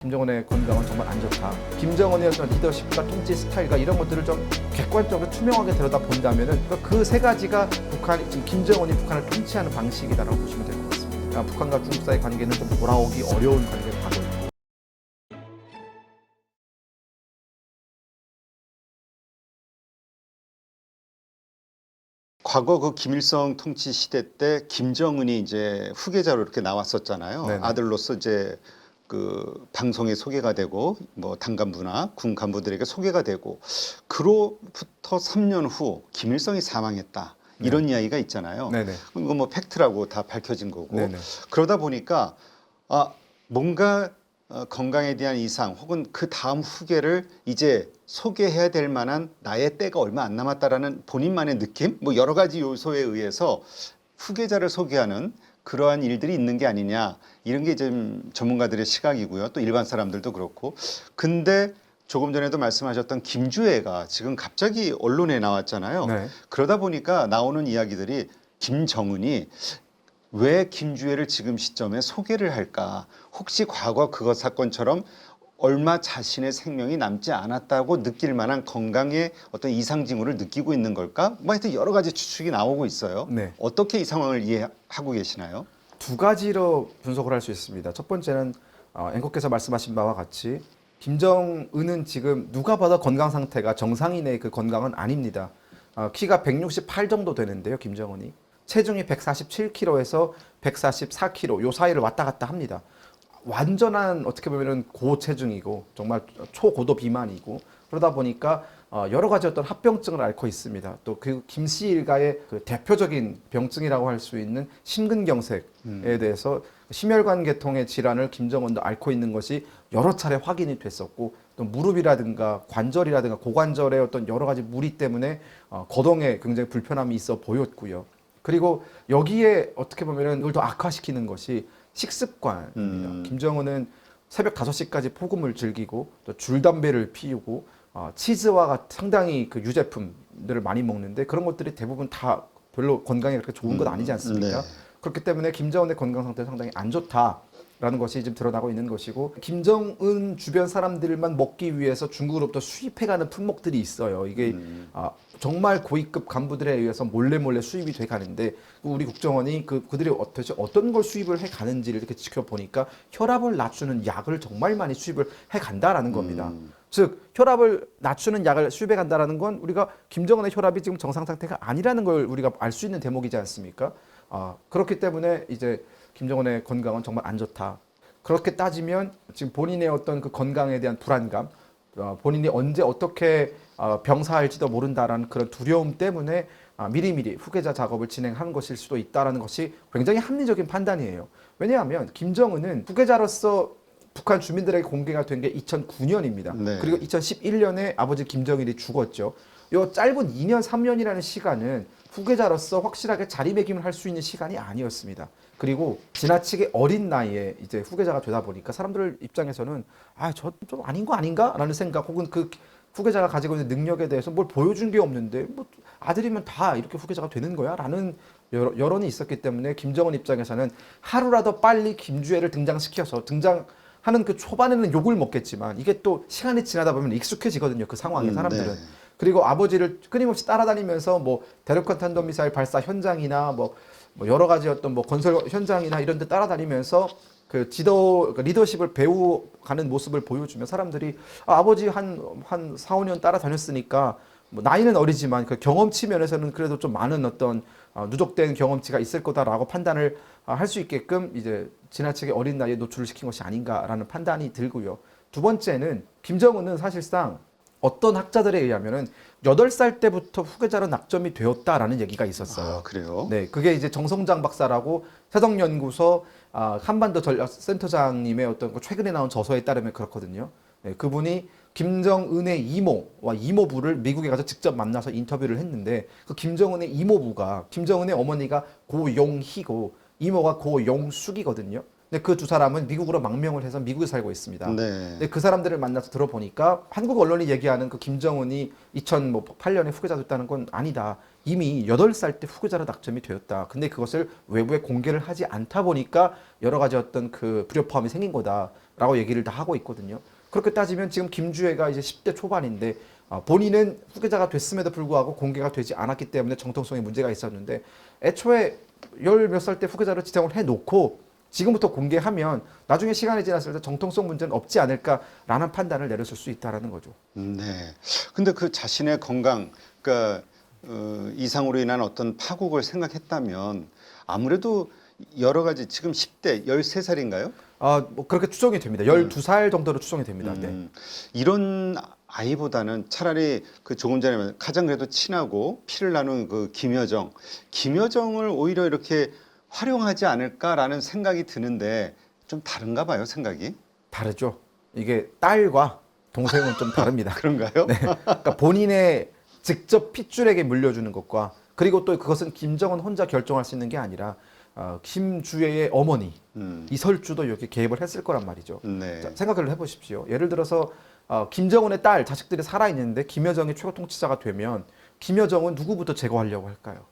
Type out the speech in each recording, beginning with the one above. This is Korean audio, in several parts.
김정은의 건강은 정말 안 좋다. 김정은의 어떤 리더십과 통치 스타일과 이런 것들을 좀 객관적으로 투명하게 들여다본다면은 그 세 가지가 지금 김정은이 북한을 통치하는 방식이다라고 보시면 될 것 같습니다. 북한과 중국 사이 관계는 좀 돌아오기 어려운 관계로 가고 있고. 과거 그 김일성 통치 시대 때 김정은이 이제 후계자로 이렇게 나왔었잖아요. 네네. 아들로서 이제 그 방송에 소개가 되고 뭐 당 간부나 군 간부들에게 소개가 되고 그로부터 3년 후 김일성이 사망했다. 이런 이야기가 있잖아요. 네네. 이거 뭐 팩트라고 다 밝혀진 거고. 네네. 그러다 보니까 뭔가 건강에 대한 이상 혹은 그 다음 후계를 이제 소개해야 될 만한 나의 때가 얼마 안 남았다라는 본인만의 느낌, 뭐 여러 가지 요소에 의해서 후계자를 소개하는 그러한 일들이 있는 게 아니냐, 이런 게 좀 전문가들의 시각이고요. 또 일반 사람들도 그렇고. 근데 조금 전에도 말씀하셨던 김주애가 지금 갑자기 언론에 나왔잖아요. 네. 그러다 보니까 나오는 이야기들이 김정은이 왜 김주애를 지금 시점에 소개를 할까? 혹시 과거 그것 사건처럼 얼마 자신의 생명이 남지 않았다고 느낄 만한 건강의 어떤 이상 징후를 느끼고 있는 걸까? 뭐 하여튼 여러 가지 추측이 나오고 있어요. 네. 어떻게 이 상황을 이해하고 계시나요? 두 가지로 분석을 할 수 있습니다. 첫 번째는 앵커께서 말씀하신 바와 같이 김정은은 지금 누가 봐도 건강 상태가 정상인의 그 건강은 아닙니다. 키가 168 정도 되는데요, 김정은이. 체중이 147kg에서 144kg 요 사이를 왔다 갔다 합니다. 완전한 어떻게 보면은 고체중이고 정말 초고도 비만이고 그러다 보니까 여러 가지 어떤 합병증을 앓고 있습니다. 또 그 김씨 일가의 그 대표적인 병증이라고 할 수 있는 심근경색에 대해서 심혈관 계통의 질환을 김정은도 앓고 있는 것이 여러 차례 확인이 됐었고 또 무릎이라든가 관절이라든가 고관절의 어떤 여러 가지 무리 때문에 거동에 굉장히 불편함이 있어 보였고요. 그리고 여기에 어떻게 보면은 이걸 더 악화시키는 것이 식습관입니다. 김정은은 새벽 5시까지 폭음을 즐기고 또 줄담배를 피우고 치즈와 같은 상당히 그 유제품들을 많이 먹는데 그런 것들이 대부분 다 별로 건강에 그렇게 좋은 건 아니지 않습니까? 네. 그렇기 때문에 김정은의 건강 상태가 상당히 안 좋다라는 것이 지금 드러나고 있는 것이고 김정은 주변 사람들만 먹기 위해서 중국으로부터 수입해가는 품목들이 있어요. 이게 정말 고위급 간부들에 의해서 몰래 수입이 돼 가는데 우리 국정원이 그들이 어떤 걸 수입을 해 가는지를 이렇게 지켜보니까 혈압을 낮추는 약을 정말 많이 수입을 해 간다라는 겁니다. 즉 혈압을 낮추는 약을 수입해 간다라는 건 우리가 김정은의 혈압이 지금 정상 상태가 아니라는 걸 우리가 알 수 있는 대목이지 않습니까? 그렇기 때문에 이제 김정은의 건강은 정말 안 좋다. 그렇게 따지면 지금 본인의 어떤 그 건강에 대한 불안감, 본인이 언제 어떻게 병사할지도 모른다라는 그런 두려움 때문에 미리미리 후계자 작업을 진행한 것일 수도 있다라는 것이 굉장히 합리적인 판단이에요. 왜냐하면 김정은은 후계자로서 북한 주민들에게 공개가 된 게 2009년입니다. 네. 그리고 2011년에 아버지 김정일이 죽었죠. 이 짧은 2년, 3년이라는 시간은 후계자로서 확실하게 자리매김을 할 수 있는 시간이 아니었습니다. 그리고 지나치게 어린 나이에 이제 후계자가 되다 보니까 사람들 입장에서는 저 좀 아닌 거 아닌가라는 생각 혹은 그 후계자가 가지고 있는 능력에 대해서 뭘 보여준 게 없는데 뭐 아들이면 다 이렇게 후계자가 되는 거야? 라는 여론이 있었기 때문에 김정은 입장에서는 하루라도 빨리 김주애를 등장시켜서 등장하는 그 초반에는 욕을 먹겠지만 이게 또 시간이 지나다 보면 익숙해지거든요. 그 상황에 사람들은. 네. 그리고 아버지를 끊임없이 따라다니면서 뭐 대륙간 탄도미사일 발사 현장이나 뭐 여러 가지 어떤 뭐 건설 현장이나 이런 데 따라다니면서 그 리더십을 배워가는 모습을 보여주면 사람들이 아버지 한 4, 5년 따라다녔으니까 뭐 나이는 어리지만 그 경험치 면에서는 그래도 좀 많은 어떤 누적된 경험치가 있을 거다라고 판단을 할 수 있게끔 이제 지나치게 어린 나이에 노출을 시킨 것이 아닌가라는 판단이 들고요. 두 번째는 김정은은 사실상 어떤 학자들에 의하면은 8살 때부터 후계자로 낙점이 되었다라는 얘기가 있었어요. 그래요? 네, 그게 이제 정성장 박사라고 세덕연구소 한반도 전략센터장님의 어떤 최근에 나온 저서에 따르면 그렇거든요. 네, 그분이 김정은의 이모와 이모부를 미국에 가서 직접 만나서 인터뷰를 했는데 그 김정은의 이모부가 김정은의 어머니가 고용희고 이모가 고용숙이거든요. 근데 그 두 사람은 미국으로 망명을 해서 미국에 살고 있습니다. 네. 근데 그 사람들을 만나서 들어보니까 한국 언론이 얘기하는 그 김정은이 2008년에 후계자 됐다는 건 아니다. 이미 8살 때 후계자로 낙점이 되었다. 근데 그것을 외부에 공개를 하지 않다 보니까 여러 가지 어떤 그 불협화음이 생긴 거다라고 얘기를 다 하고 있거든요. 그렇게 따지면 지금 김주애가 이제 10대 초반인데 본인은 후계자가 됐음에도 불구하고 공개가 되지 않았기 때문에 정통성에 문제가 있었는데 애초에 10몇 살 때 후계자로 지정을 해놓고 지금부터 공개하면 나중에 시간이 지났을 때 정통성 문제는 없지 않을까라는 판단을 내렸을 수 있다라는 거죠. 네. 근데 그 자신의 건강, 그러니까 이상으로 인한 어떤 파국을 생각했다면 아무래도 여러 가지 지금 10대, 13살인가요? 뭐 그렇게 추정이 됩니다. 12살 정도로 추정이 됩니다. 네. 이런 아이보다는 차라리 그 조금 전에 가장 그래도 친하고 피를 나눈 그 김여정을 오히려 이렇게 활용하지 않을까라는 생각이 드는데 좀 다른가 봐요, 생각이. 다르죠. 이게 딸과 동생은 좀 다릅니다. 그런가요? 네. 그러니까 본인의 직접 핏줄에게 물려주는 것과 그리고 또 그것은 김정은 혼자 결정할 수 있는 게 아니라 김주애의 어머니 이설주도 여기 개입을 했을 거란 말이죠. 네. 자, 생각을 해보십시오. 예를 들어서 김정은의 딸 자식들이 살아있는데 김여정이 최고 통치자가 되면 김여정은 누구부터 제거하려고 할까요?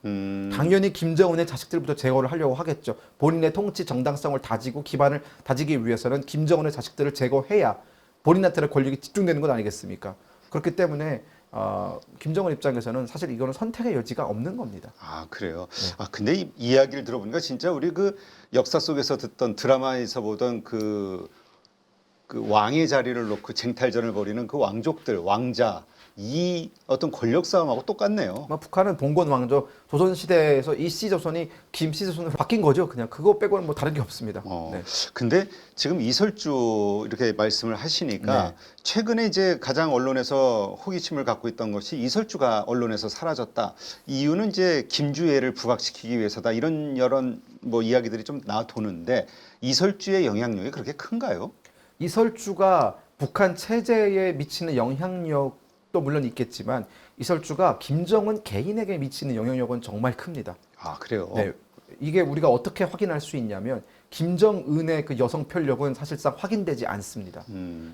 당연히 김정은의 자식들부터 제거를 하려고 하겠죠. 본인의 통치 정당성을 다지고 기반을 다지기 위해서는 김정은의 자식들을 제거해야 본인한테는 권력이 집중되는 것 아니겠습니까? 그렇기 때문에 김정은 입장에서는 사실 이거는 선택의 여지가 없는 겁니다. 아, 그래요. 네. 근데 이 이야기를 들어보니까 진짜 우리 그 역사 속에서 듣던 드라마에서 보던 그 왕의 자리를 놓고 쟁탈전을 벌이는 그 왕족들, 왕자, 이 어떤 권력 싸움하고 똑같네요. 북한은 봉건 왕조 조선 시대에서 이씨 조선이 김씨 조선으로 바뀐 거죠. 그냥 그거 빼고는 뭐 다른 게 없습니다. 네. 근데 지금 이설주 이렇게 말씀을 하시니까 네. 최근에 이제 가장 언론에서 호기심을 갖고 있던 것이 이설주가 언론에서 사라졌다. 이유는 이제 김주애를 부각시키기 위해서다. 이런 여러 뭐 이야기들이 좀 나와 도는데 이설주의 영향력이 그렇게 큰가요? 이설주가 북한 체제에 미치는 영향력도 물론 있겠지만 이설주가 김정은 개인에게 미치는 영향력은 정말 큽니다. 아, 그래요? 네, 이게 우리가 어떻게 확인할 수 있냐면 김정은의 그 여성 편력은 사실상 확인되지 않습니다.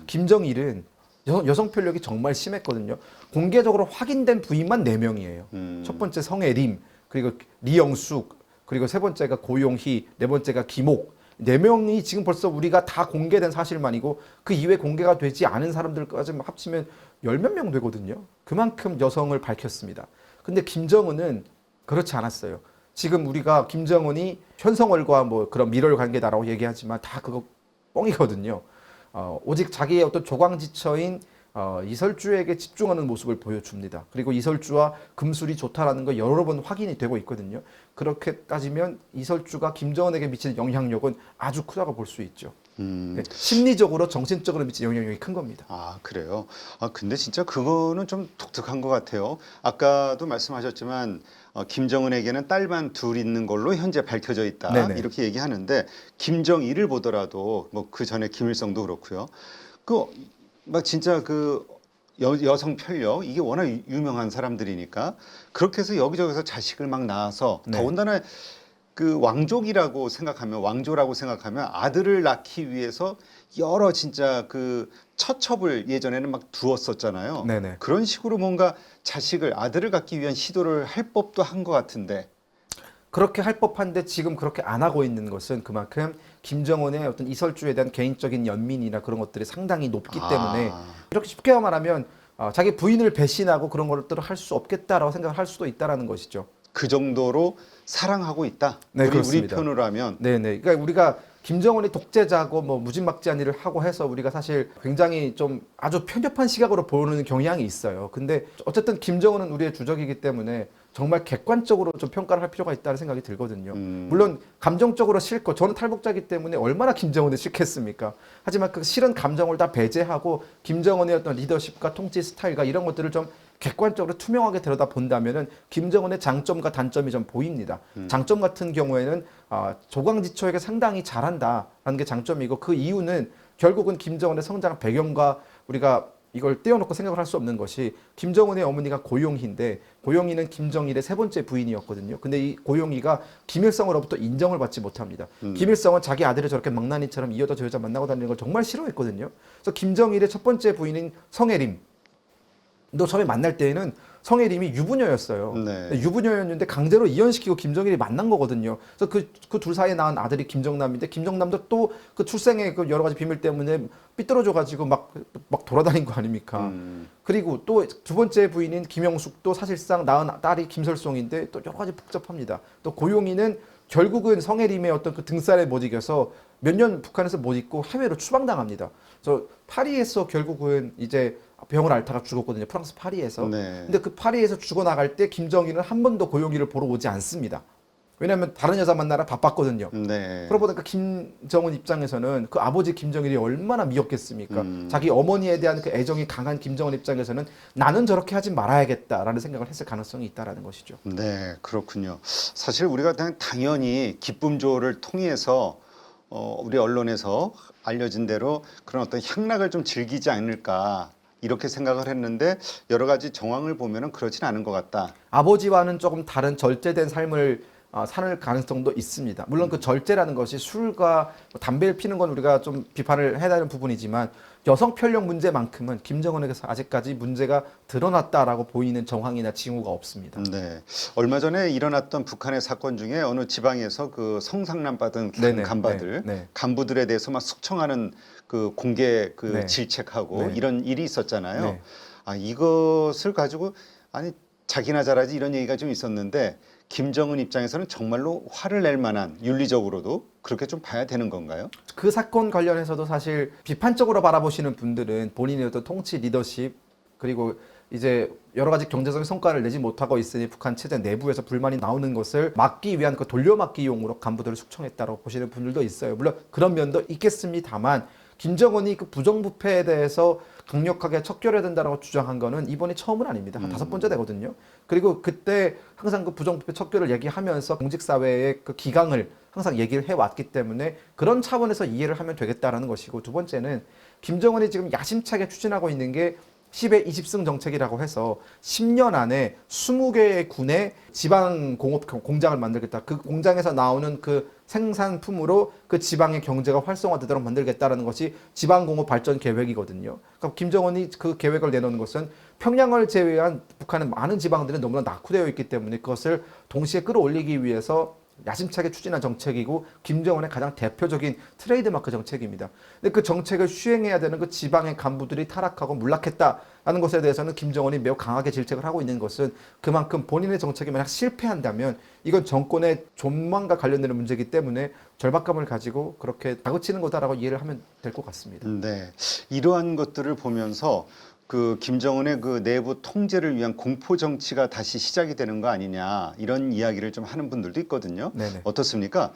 김정일은 여성 편력이 정말 심했거든요. 공개적으로 확인된 부인만 4명이에요. 첫 번째 성애림, 그리고 리영숙, 그리고 세 번째가 고용희, 네 번째가 김옥. 4명이 지금 벌써 우리가 다 공개된 사실만이고 그 이외에 공개가 되지 않은 사람들까지 합치면 10몇 명 되거든요. 그만큼 여성을 밝혔습니다. 근데 김정은은 그렇지 않았어요. 지금 우리가 김정은이 현성월과 뭐 그런 밀월 관계다라고 얘기하지만 다 그거 뻥이거든요. 오직 자기의 어떤 조광지처인 이설주에게 집중하는 모습을 보여줍니다. 그리고 이설주와 금술이 좋다라는 거 여러 번 확인이 되고 있거든요. 그렇게 따지면 이설주가 김정은에게 미치는 영향력은 아주 크다고 볼 수 있죠. 네, 심리적으로 정신적으로 미치는 영향력이 큰 겁니다. 아, 그래요? 근데 진짜 그거는 좀 독특한 것 같아요. 아까도 말씀하셨지만 김정은에게는 딸만 둘 있는 걸로 현재 밝혀져 있다. 네네. 이렇게 얘기하는데 김정일을 보더라도 뭐 그 전에 김일성도 그렇고요. 막 진짜 여성 편력 이게 워낙 유명한 사람들이니까 그렇게 해서 여기저기서 자식을 막 낳아서 네. 더군다나 그 왕조라고 생각하면 아들을 낳기 위해서 여러 진짜 그 처첩을 예전에는 막 두었었잖아요. 네네. 그런 식으로 뭔가 아들을 갖기 위한 시도를 할 법도 한 것 같은데. 그렇게 할 법한데 지금 그렇게 안 하고 있는 것은 그만큼 김정은의 어떤 이설주에 대한 개인적인 연민이나 그런 것들이 상당히 높기 때문에 이렇게 쉽게 말하면 자기 부인을 배신하고 그런 것들을 할 수 없겠다라고 생각을 할 수도 있다라는 것이죠. 그 정도로 사랑하고 있다. 네, 우리 그렇습니다. 편으로 하면. 네네. 그러니까 우리가 김정은이 독재자고 뭐 무지막지한 일을 하고 해서 우리가 사실 굉장히 좀 아주 편협한 시각으로 보는 경향이 있어요. 근데 어쨌든 김정은은 우리의 주적이기 때문에 정말 객관적으로 좀 평가를 할 필요가 있다는 생각이 들거든요. 물론 감정적으로 싫고 저는 탈북자이기 때문에 얼마나 김정은을 싫겠습니까? 하지만 그 싫은 감정을 다 배제하고 김정은의 어떤 리더십과 통치 스타일과 이런 것들을 좀 객관적으로 투명하게 들여다 본다면은 김정은의 장점과 단점이 좀 보입니다. 장점 같은 경우에는 조광지처에게 상당히 잘한다라는 게 장점이고 그 이유는 결국은 김정은의 성장 배경과 우리가 이걸 떼어놓고 생각을 할 수 없는 것이 김정은의 어머니가 고용희인데 고용희는 김정일의 세 번째 부인이었거든요. 근데 이 고용희가 김일성으로부터 인정을 받지 못합니다. 김일성은 자기 아들을 저렇게 망나니처럼 이 여자 저 여자 만나고 다니는 걸 정말 싫어했거든요. 그래서 김정일의 첫 번째 부인인 성애림 너 처음에 만날 때에는 성혜림이 유부녀였어요. 네. 유부녀였는데 강제로 이혼시키고 김정일이 만난 거거든요. 그래서 그 둘 사이에 낳은 아들이 김정남인데 김정남도 또 그 출생의 그 여러 가지 비밀 때문에 삐뚤어져가지고 막 돌아다닌 거 아닙니까? 그리고 또 두 번째 부인인 김영숙도 사실상 낳은 딸이 김설송인데 또 여러 가지 복잡합니다. 또 고용이는 결국은 성혜림의 어떤 그 등살에 못 이겨서 몇 년 북한에서 못 있고 해외로 추방당합니다. 저 파리에서 결국은 이제 병을 앓다가 죽었거든요. 프랑스 파리에서. 네. 근데 그 파리에서 죽어나갈 때 김정일은 한 번도 고용이를 보러 오지 않습니다. 왜냐하면 다른 여자 만나라 바빴거든요. 네. 그러고 보니까 김정은 입장에서는 그 아버지 김정일이 얼마나 미웠겠습니까? 자기 어머니에 대한 그 애정이 강한 김정은 입장에서는 나는 저렇게 하지 말아야겠다라는 생각을 했을 가능성이 있다라는 것이죠. 네, 그렇군요. 사실 우리가 그냥 당연히 기쁨조를 통해서 우리 언론에서 알려진 대로 그런 어떤 향락을 좀 즐기지 않을까 이렇게 생각을 했는데 여러 가지 정황을 보면은 그렇진 않은 것 같다. 아버지와는 조금 다른 절제된 삶을 사는 가능성도 있습니다. 물론 그 절제라는 것이 술과 담배를 피는 건 우리가 좀 비판을 해야 되는 부분이지만 여성 편력 문제만큼은 김정은에게서 아직까지 문제가 드러났다라고 보이는 정황이나 징후가 없습니다. 네, 얼마 전에 일어났던 북한의 사건 중에 어느 지방에서 그 성상남 받은 네네, 간부들, 네. 간부들에 대해서 막 숙청하는 그 공개 그 네. 질책하고 네. 이런 일이 있었잖아요. 네. 이것을 가지고 아니 자기나 잘하지 이런 얘기가 좀 있었는데 김정은 입장에서는 정말로 화를 낼 만한 윤리적으로도 그렇게 좀 봐야 되는 건가요? 그 사건 관련해서도 사실 비판적으로 바라보시는 분들은 본인의 어떤 통치 리더십 그리고 이제 여러 가지 경제적인 성과를 내지 못하고 있으니 북한 체제 내부에서 불만이 나오는 것을 막기 위한 그 돌려막기용으로 간부들을 숙청했다고 보시는 분들도 있어요. 물론 그런 면도 있겠습니다만 김정은이 그 부정부패에 대해서 강력하게 척결해야 된다고 주장한 거는 이번이 처음은 아닙니다. 한 5번째 되거든요. 그리고 그때 항상 그 부정부패 척결을 얘기하면서 공직사회의 그 기강을 항상 얘기를 해왔기 때문에 그런 차원에서 이해를 하면 되겠다라는 것이고 두 번째는 김정은이 지금 야심차게 추진하고 있는 게 10의 20승 정책이라고 해서 10년 안에 20개의 군의 지방 공업 공장을 만들겠다. 그 공장에서 나오는 그 생산품으로 그 지방의 경제가 활성화되도록 만들겠다라는 것이 지방 공업 발전 계획이거든요. 그러니까 김정은이 그 계획을 내놓는 것은 평양을 제외한 북한의 많은 지방들은 너무나 낙후되어 있기 때문에 그것을 동시에 끌어올리기 위해서 야심차게 추진한 정책이고 김정은의 가장 대표적인 트레이드마크 정책입니다. 근데 그 정책을 수행해야 되는 그 지방의 간부들이 타락하고 몰락했다라는 것에 대해서는 김정은이 매우 강하게 질책을 하고 있는 것은 그만큼 본인의 정책이 만약 실패한다면 이건 정권의 존망과 관련되는 문제이기 때문에 절박감을 가지고 그렇게 다그치는 거다라고 이해를 하면 될 것 같습니다. 네, 이러한 것들을 보면서 그 김정은의 그 내부 통제를 위한 공포 정치가 다시 시작이 되는 거 아니냐 이런 이야기를 좀 하는 분들도 있거든요. 네네. 어떻습니까?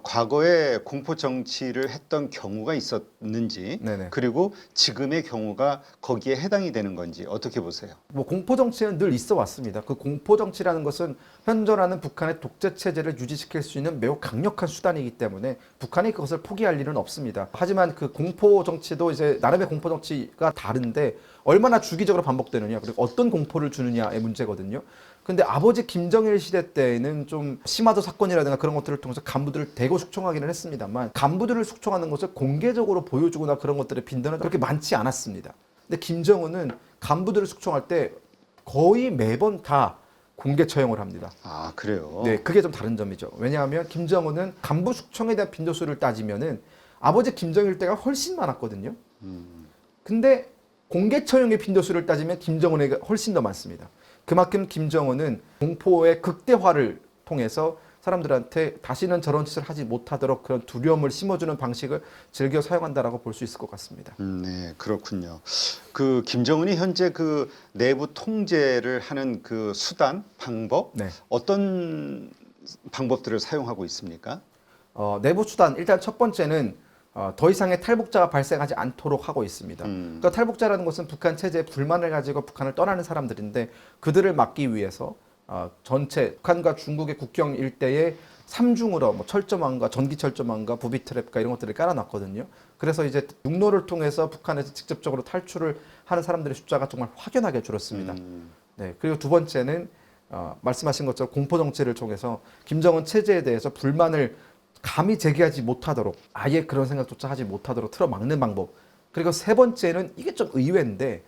과거에 공포 정치를 했던 경우가 있었는지 네네. 그리고 지금의 경우가 거기에 해당이 되는 건지 어떻게 보세요? 뭐 공포 정치는 늘 있어 왔습니다. 그 공포 정치라는 것은 현존하는 북한의 독재 체제를 유지시킬 수 있는 매우 강력한 수단이기 때문에 북한이 그것을 포기할 일은 없습니다. 하지만 그 공포 정치도 이제 나름의 공포 정치가 다른데 얼마나 주기적으로 반복되느냐 그리고 어떤 공포를 주느냐의 문제거든요. 근데 아버지 김정일 시대 때에는 좀 심화도 사건이라든가 그런 것들을 통해서 간부들을 대거 숙청하기는 했습니다만 간부들을 숙청하는 것을 공개적으로 보여주거나 그런 것들의 빈도는 그렇게 많지 않았습니다. 근데 김정은은 간부들을 숙청할 때 거의 매번 다 공개 처형을 합니다. 아, 그래요? 네, 그게 좀 다른 점이죠. 왜냐하면 김정은은 간부 숙청에 대한 빈도수를 따지면은 아버지 김정일 때가 훨씬 많았거든요. 근데 공개 처형의 빈도수를 따지면 김정은에게 훨씬 더 많습니다. 그만큼 김정은은 공포의 극대화를 통해서 사람들한테 다시는 저런 짓을 하지 못하도록 그런 두려움을 심어주는 방식을 즐겨 사용한다라고 볼 수 있을 것 같습니다. 네, 그렇군요. 그 김정은이 현재 그 내부 통제를 하는 그 수단, 방법 네. 어떤 방법들을 사용하고 있습니까? 내부 수단 일단 첫 번째는 더 이상의 탈북자가 발생하지 않도록 하고 있습니다. 그러니까 탈북자라는 것은 북한 체제에 불만을 가지고 북한을 떠나는 사람들인데 그들을 막기 위해서 전체 북한과 중국의 국경 일대에 삼중으로 뭐 철조망과 전기철조망과 부비트랩과 이런 것들을 깔아놨거든요. 그래서 이제 육로를 통해서 북한에서 직접적으로 탈출을 하는 사람들의 숫자가 정말 확연하게 줄었습니다. 네, 그리고 두 번째는 말씀하신 것처럼 공포 정치를 통해서 김정은 체제에 대해서 불만을 감히 제기하지 못하도록 아예 그런 생각조차 하지 못하도록 틀어막는 방법. 그리고 세 번째는 이게 좀 의외인데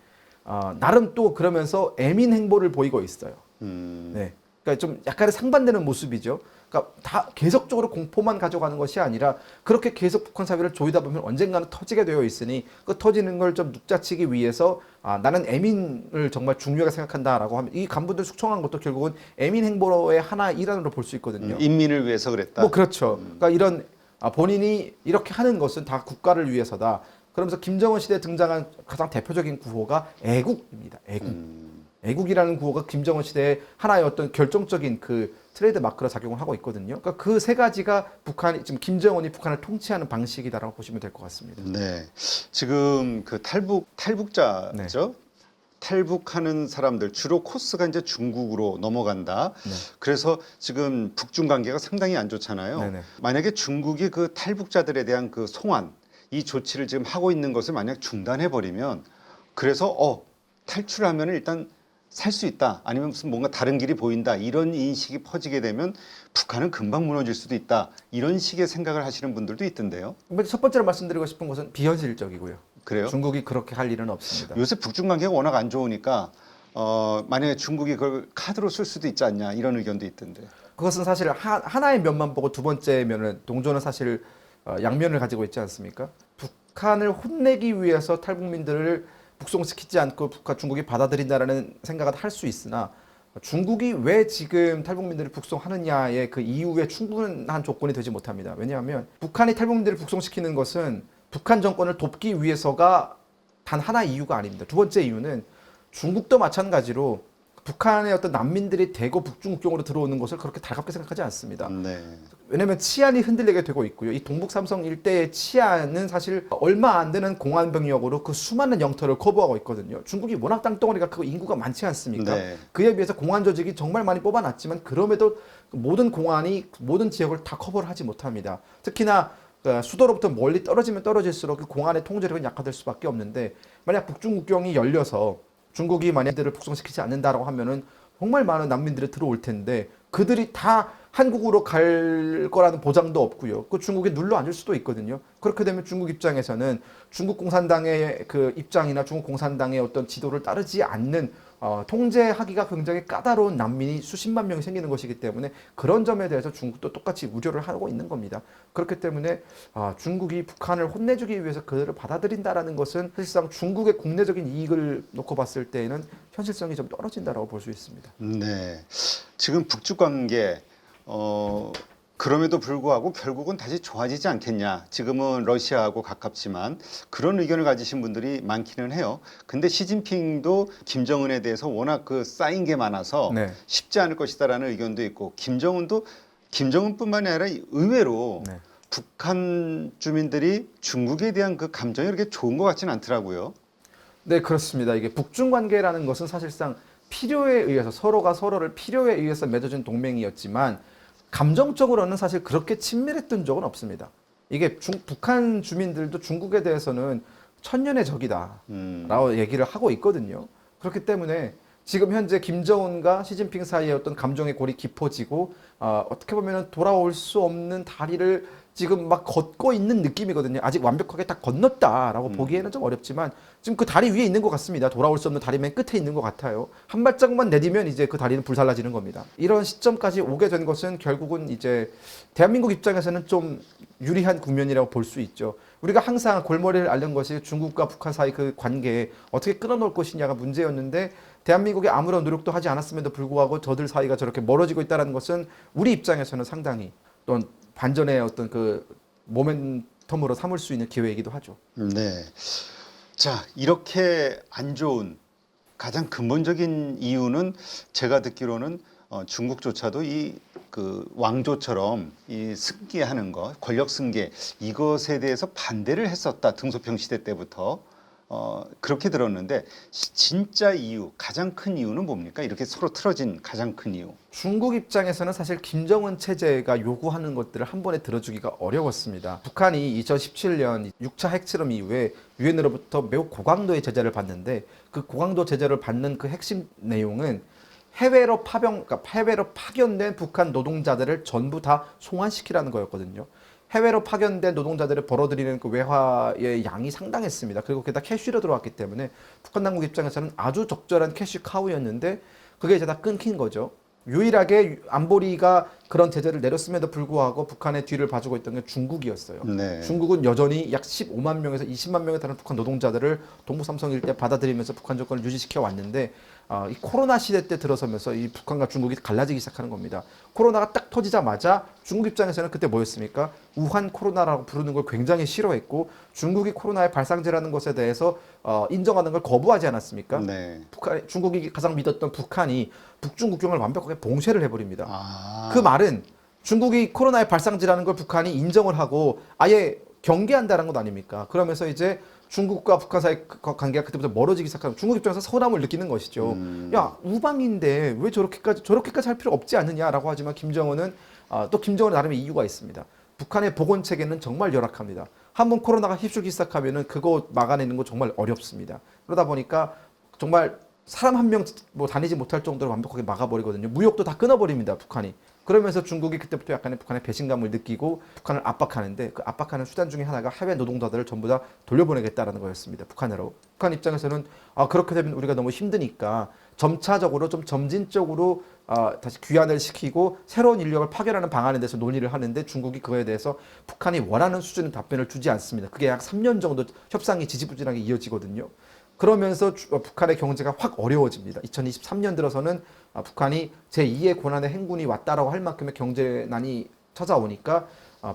나름 또 그러면서 애민 행보를 보이고 있어요. 음. 네. 그러니까 좀 약간의 상반되는 모습이죠. 그러니까 다 계속적으로 공포만 가져가는 것이 아니라 그렇게 계속 북한 사회를 조이다 보면 언젠가는 터지게 되어 있으니 그 터지는 걸 좀 눅자치기 위해서 나는 애민을 정말 중요하게 생각한다라고 하면 이 간부들 숙청한 것도 결국은 애민 행보의 하나 일환으로 볼 수 있거든요. 인민을 위해서 그랬다. 뭐 그렇죠. 그러니까 이런 본인이 이렇게 하는 것은 다 국가를 위해서다. 그러면서 김정은 시대에 등장한 가장 대표적인 구호가 애국입니다. 애국. 애국이라는 구호가 김정은 시대의 하나의 어떤 결정적인 그 트레이드 마크로 작용을 하고 있거든요. 그러니까 그 세 가지가 북한이 지금 김정은이 북한을 통치하는 방식이다라고 보시면 될 것 같습니다. 네. 지금 그 탈북자죠. 탈북하는 사람들 주로 코스가 이제 중국으로 넘어간다. 네. 그래서 지금 북중 관계가 상당히 안 좋잖아요. 네네. 만약에 중국이 그 탈북자들에 대한 그 송환 이 조치를 지금 하고 있는 것을 만약 중단해 버리면 그래서 탈출하면 일단 살 수 있다. 아니면 무슨 뭔가 다른 길이 보인다. 이런 인식이 퍼지게 되면 북한은 금방 무너질 수도 있다. 이런 식의 생각을 하시는 분들도 있던데요. 첫 번째로 말씀드리고 싶은 것은 비현실적이고요. 그래요? 중국이 그렇게 할 일은 없습니다. 요새 북중 관계가 워낙 안 좋으니까 만약에 중국이 그걸 카드로 쓸 수도 있지 않냐 이런 의견도 있던데. 그것은 사실 하나의 면만 보고 두 번째 면은 동조는 사실 양면을 가지고 있지 않습니까? 북한을 혼내기 위해서 탈북민들을 북송시키지 않고 중국이 받아들인다라는 생각은 할 수 있으나 중국이 왜 지금 탈북민들을 북송하느냐의 그 이유에 충분한 조건이 되지 못합니다. 왜냐하면 북한이 탈북민들을 북송시키는 것은 북한 정권을 돕기 위해서가 단 하나의 이유가 아닙니다. 두 번째 이유는 중국도 마찬가지로 북한의 어떤 난민들이 대거 북중국경으로 들어오는 것을 그렇게 달갑게 생각하지 않습니다. 네. 왜냐하면 치안이 흔들리게 되고 있고요. 이 동북 삼성 일대의 치안은 사실 얼마 안 되는 공안 병력으로 그 수많은 영토를 커버하고 있거든요. 중국이 워낙 땅덩어리가 크고 인구가 많지 않습니까? 네. 그에 비해서 공안 조직이 정말 많이 뽑아놨지만 그럼에도 모든 공안이 모든 지역을 다 커버를 하지 못합니다. 특히나 수도로부터 멀리 떨어지면 떨어질수록 그 공안의 통제력은 약화될 수밖에 없는데 만약 북중국경이 열려서 중국이 만약들을 북송시키지 않는다라고 하면은 정말 많은 난민들이 들어올 텐데 그들이 다 한국으로 갈 거라는 보장도 없고요. 그 중국에 눌러 앉을 수도 있거든요. 그렇게 되면 중국 입장에서는 중국 공산당의 그 입장이나 중국 공산당의 어떤 지도를 따르지 않는 통제하기가 굉장히 까다로운 난민이 수십만 명이 생기는 것이기 때문에 그런 점에 대해서 중국도 똑같이 우려를 하고 있는 겁니다. 그렇기 때문에 중국이 북한을 혼내주기 위해서 그들을 받아들인다라는 것은 사실상 중국의 국내적인 이익을 놓고 봤을 때에는 현실성이 좀 떨어진다라고 볼 수 있습니다. 네. 지금 북중 관계 그럼에도 불구하고 결국은 다시 좋아지지 않겠냐. 지금은 러시아하고 가깝지만 그런 의견을 가지신 분들이 많기는 해요. 근데 시진핑도 김정은에 대해서 워낙 그 쌓인 게 많아서 네. 쉽지 않을 것이다라는 의견도 있고 김정은뿐만이 아니라 의외로 네. 북한 주민들이 중국에 대한 그 감정이 그렇게 좋은 것 같지는 않더라고요. 네, 그렇습니다. 이게 북중 관계라는 것은 사실상 필요에 의해서 서로가 서로를 필요에 의해서 맺어진 동맹이었지만 감정적으로는 사실 그렇게 친밀했던 적은 없습니다. 이게 북한 주민들도 중국에 대해서는 천년의 적이다라고 얘기를 하고 있거든요. 그렇기 때문에 지금 현재 김정은과 시진핑 사이의 어떤 감정의 골이 깊어지고 어떻게 보면 돌아올 수 없는 다리를 지금 막 걷고 있는 느낌이거든요. 아직 완벽하게 다 건넜다라고 보기에는 좀 어렵지만 지금 그 다리 위에 있는 것 같습니다. 돌아올 수 없는 다리 맨 끝에 있는 것 같아요. 한 발짝만 내디면 이제 그 다리는 불살라지는 겁니다. 이런 시점까지 오게 된 것은 결국은 이제 대한민국 입장에서는 좀 유리한 국면이라고 볼 수 있죠. 우리가 항상 골머리를 앓는 것이 중국과 북한 사이 그 관계에 어떻게 끊어놓을 것이냐가 문제였는데 대한민국이 아무런 노력도 하지 않았음에도 불구하고 저들 사이가 저렇게 멀어지고 있다는 것은 우리 입장에서는 상당히 또 반전의 어떤 그 모멘텀으로 삼을 수 있는 기회이기도 하죠. 네. 자, 이렇게 안 좋은 가장 근본적인 이유는 제가 듣기로는 중국조차도 이 그 왕조처럼 이 승계하는 것, 권력 승계 이것에 대해서 반대를 했었다. 등소평 시대 때부터 그렇게 들었는데 진짜 이유, 가장 큰 이유는 뭡니까? 이렇게 서로 틀어진 가장 큰 이유. 중국 입장에서는 사실 김정은 체제가 요구하는 것들을 한 번에 들어주기가 어려웠습니다. 북한이 2017년 6차 핵실험 이후에 유엔으로부터 매우 고강도의 제재를 받는데 그 고강도 제재를 받는 그 핵심 내용은 그러니까 해외로 파견된 북한 노동자들을 전부 다 송환시키라는 거였거든요. 해외로 파견된 노동자들을 벌어들이는 그 외화의 양이 상당했습니다. 그리고 게다가 캐시로 들어왔기 때문에 북한 당국 입장에서는 아주 적절한 캐시 카우였는데 그게 이제 다 끊긴 거죠. 유일하게 안보리가 그런 제재를 내렸음에도 불구하고 북한의 뒤를 봐주고 있던 게 중국이었어요. 네. 중국은 여전히 약 15만 명에서 20만 명에 달하는 북한 노동자들을 동북 삼성 일대 받아들이면서 북한 정권을 유지시켜 왔는데 이 코로나 시대 때 들어서면서 이 북한과 중국이 갈라지기 시작하는 겁니다. 코로나가 딱 터지자마자 중국 입장에서는 그때 뭐였습니까? 우한 코로나라고 부르는 걸 굉장히 싫어했고 중국이 코로나의 발상지라는 것에 대해서 인정하는 걸 거부하지 않았습니까? 네. 중국이 가장 믿었던 북한이 북중 국경을 완벽하게 봉쇄를 해버립니다. 아. 그 말은 중국이 코로나의 발상지라는 걸 북한이 인정을 하고 아예 경계한다는 것 아닙니까? 그러면서 이제 중국과 북한 사이 관계가 그때부터 멀어지기 시작하면 중국 입장에서 서운함을 느끼는 것이죠. 야, 우방인데 왜 저렇게까지 할 필요 없지 않느냐라고 하지만 김정은은 또 김정은 나름의 이유가 있습니다. 북한의 보건 체계는 정말 열악합니다. 한번 코로나가 휩쓸기 시작하면은 그거 막아내는 거 정말 어렵습니다. 그러다 보니까 정말 사람 한 명 뭐 다니지 못할 정도로 완벽하게 막아버리거든요. 무역도 다 끊어버립니다, 북한이. 그러면서 중국이 그때부터 약간의 북한의 배신감을 느끼고 북한을 압박하는데 그 압박하는 수단 중에 하나가 해외 노동자들을 전부 다 돌려보내겠다라는 거였습니다, 북한으로. 북한 입장에서는 그렇게 되면 우리가 너무 힘드니까 점차적으로 좀 점진적으로 다시 귀환을 시키고 새로운 인력을 파견하는 방안에 대해서 논의를 하는데 중국이 그거에 대해서 북한이 원하는 수준의 답변을 주지 않습니다. 그게 약 3년 정도 협상이 지지부진하게 이어지거든요. 그러면서 북한의 경제가 확 어려워집니다. 2023년 들어서는 북한이 제2의 고난의 행군이 왔다라고 할 만큼의 경제난이 찾아오니까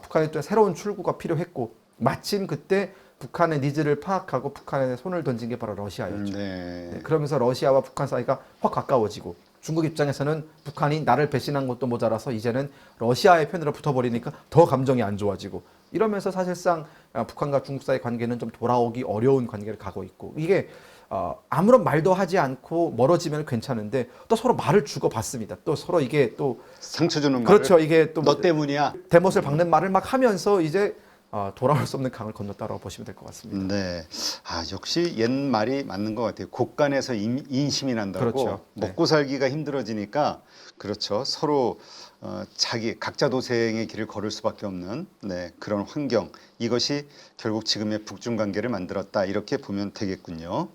북한에 또 새로운 출구가 필요했고 마침 그때 북한의 니즈를 파악하고 북한에 손을 던진 게 바로 러시아였죠. 네, 그러면서 러시아와 북한 사이가 확 가까워지고 중국 입장에서는 북한이 나를 배신한 것도 모자라서 이제는 러시아의 편으로 붙어버리니까 더 감정이 안 좋아지고 이러면서 사실상 북한과 중국 사이 관계는 좀 돌아오기 어려운 관계를 가고 있고 이게 아무런 말도 하지 않고 멀어지면 괜찮은데 또 서로 말을 주고받습니다. 또 서로 이게 또 상처 주는 그렇죠. 말을 이게 또 너 때문이야. 대못을 박는 말을 막 하면서 이제 돌아올 수 없는 강을 건넜다라고 보시면 될 것 같습니다. 네. 역시 옛 말이 맞는 것 같아요. 곳간에서 인심이 난다고. 그렇죠. 네. 먹고 살기가 힘들어지니까 그렇죠. 서로 자기 각자 도생의 길을 걸을 수밖에 없는 그런 환경. 이것이 결국 지금의 북중 관계를 만들었다. 이렇게 보면 되겠군요.